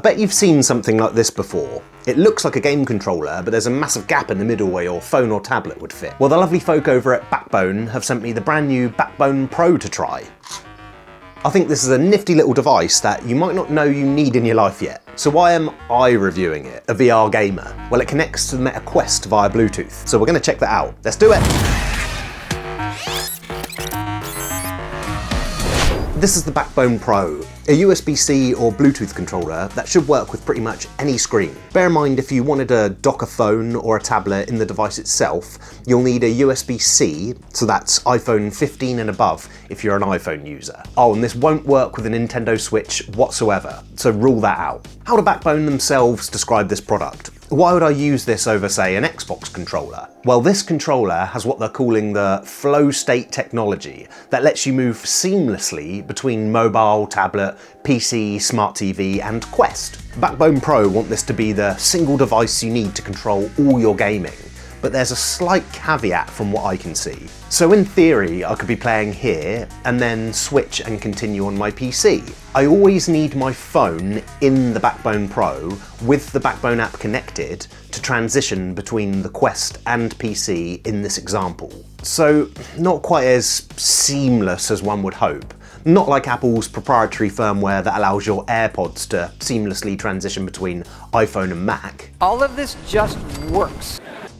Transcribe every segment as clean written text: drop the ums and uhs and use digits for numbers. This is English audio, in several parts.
bet you've seen something like this before. It looks like a game controller, but there's a massive gap in the middle where your phone or tablet would fit. Well, the lovely folk over at Backbone have sent me the brand new Backbone Pro to try. I think this is a nifty little device that you might not know you need in your life yet. So why am I reviewing it, a VR gamer? Well, it connects to the Meta Quest via Bluetooth, so we're going to check that out. Let's do it! This is the Backbone Pro, a USB-C or Bluetooth controller that should work with pretty much any screen. Bear in mind, if you wanted to dock a phone or a tablet in the device itself, you'll need a USB-C, so that's iPhone 15 and above if you're an iPhone user. Oh, and this won't work with a Nintendo Switch whatsoever, so rule that out. How do Backbone themselves describe this product? Why would I use this over, say, an Xbox controller? Well, this controller has what they're calling the flow state technology that lets you move seamlessly between mobile, tablet, PC, smart TV, and Quest. Backbone Pro want this to be the single device you need to control all your gaming, but there's a slight caveat from what I can see. So in theory, I could be playing here and then switch and continue on my PC. I always need my phone in the Backbone Pro with the Backbone app connected to transition between the Quest and PC in this example. So not quite as seamless as one would hope. Not like Apple's proprietary firmware that allows your AirPods to seamlessly transition between iPhone and Mac. All of this just works.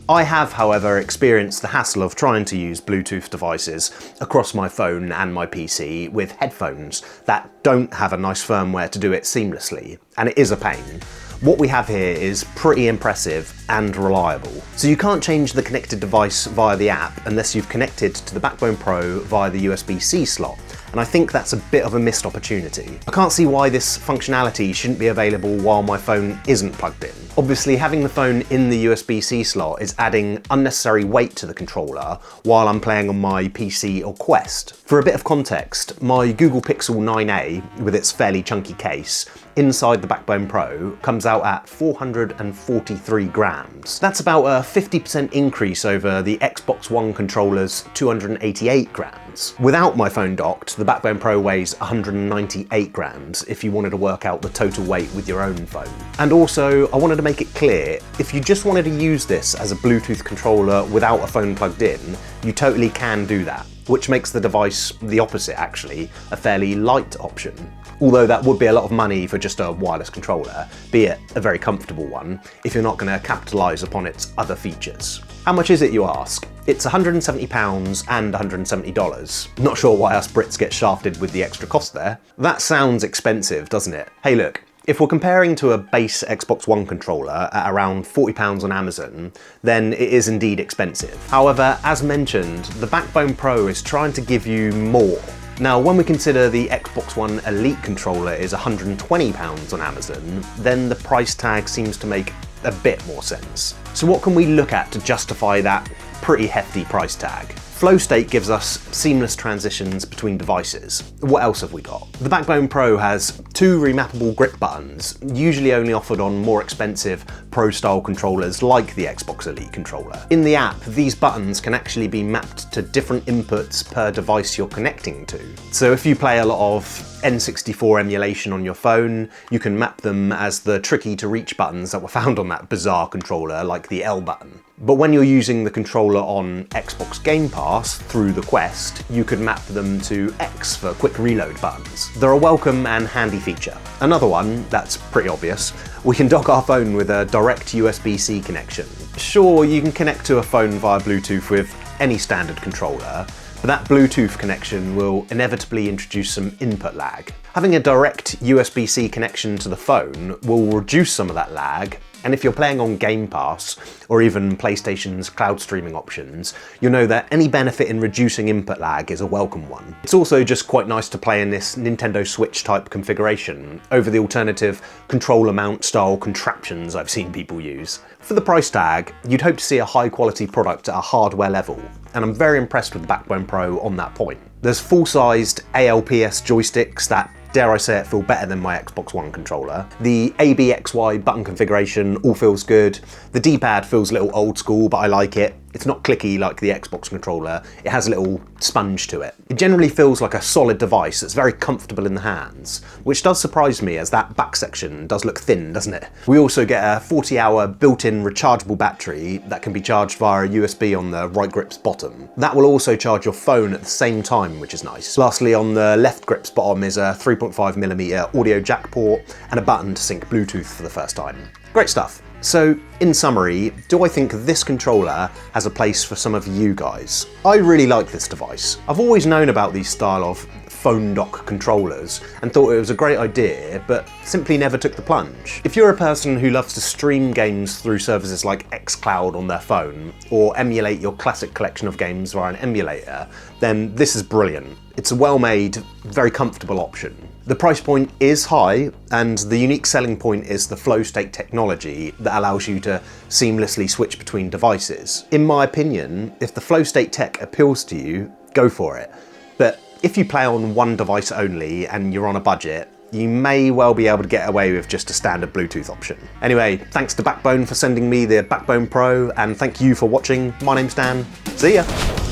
I have, however, experienced the hassle of trying to use Bluetooth devices across my phone and my PC with headphones that don't have a nice firmware to do it seamlessly, and it is a pain. What we have here is pretty impressive and reliable. So you can't change the connected device via the app unless you've connected to the Backbone Pro via the USB-C slot, and I think that's a bit of a missed opportunity. I can't see why this functionality shouldn't be available while my phone isn't plugged in. Obviously, having the phone in the USB-C slot is adding unnecessary weight to the controller while I'm playing on my PC or Quest. For a bit of context, my Google Pixel 9a, with its fairly chunky case, inside the Backbone Pro comes out at 443 grams. That's about a 50% increase over the Xbox One controller's 288 grams. Without my phone docked, the Backbone Pro weighs 198 grams if you wanted to work out the total weight with your own phone. And also, I wanted to make it clear, if you just wanted to use this as a Bluetooth controller without a phone plugged in, you totally can do that, which makes the device the opposite actually, a fairly light option. Although that would be a lot of money for just a wireless controller, be it a very comfortable one, if you're not going to capitalise upon its other features. How much is it, you ask? It's £170 and $170. Not sure why us Brits get shafted with the extra cost there. That sounds expensive, doesn't it? Hey look, if we're comparing to a base Xbox One controller at around £40 on Amazon, then it is indeed expensive. However, as mentioned, the Backbone Pro is trying to give you more. Now, when we consider the Xbox One Elite controller is £120 on Amazon, then the price tag seems to make a bit more sense. So what can we look at to justify that pretty hefty price tag? Flow state gives us seamless transitions between devices. What else have we got? The Backbone Pro has 2 remappable grip buttons, usually only offered on more expensive Pro-style controllers like the Xbox Elite controller. In the app, these buttons can actually be mapped to different inputs per device you're connecting to. So if you play a lot of N64 emulation on your phone, you can map them as the tricky to reach buttons that were found on that bizarre controller, like the L button. But when you're using the controller on Xbox Game Pass through the Quest, you could map them to X for quick reload buttons. They're a welcome and handy feature. Another one that's pretty obvious, we can dock our phone with a direct USB-C connection. Sure, you can connect to a phone via Bluetooth with any standard controller, but that Bluetooth connection will inevitably introduce some input lag. Having a direct USB-C connection to the phone will reduce some of that lag, and if you're playing on Game Pass, or even PlayStation's cloud streaming options, you'll know that any benefit in reducing input lag is a welcome one. It's also just quite nice to play in this Nintendo Switch type configuration, over the alternative controller mount style contraptions I've seen people use. For the price tag, you'd hope to see a high quality product at a hardware level, and I'm very impressed with the Backbone Pro on that point. There's full-sized ALPS joysticks that, dare I say it, feel better than my Xbox One controller. The ABXY button configuration all feels good. The D-pad feels a little old school, but I like it. It's not clicky like the Xbox controller, it has a little sponge to it. It generally feels like a solid device that's very comfortable in the hands, which does surprise me as that back section does look thin, doesn't it? We also get a 40-hour built-in rechargeable battery that can be charged via a USB on the right grip's bottom. That will also charge your phone at the same time, which is nice. Lastly, on the left grip's bottom is a 3.5mm audio jack port and a button to sync Bluetooth for the first time. Great stuff. So, in summary, do I think this controller has a place for some of you guys? I really like this device. I've always known about these style of phone dock controllers and thought it was a great idea, but simply never took the plunge. If you're a person who loves to stream games through services like xCloud on their phone, or emulate your classic collection of games via an emulator, then this is brilliant. It's a well-made, very comfortable option. The price point is high, and the unique selling point is the flow state technology that allows you to seamlessly switch between devices. In my opinion, if the flow state tech appeals to you, go for it. But if you play on one device only and you're on a budget, you may well be able to get away with just a standard Bluetooth option. Anyway, thanks to Backbone for sending me the Backbone Pro, and thank you for watching. My name's Dan. See ya!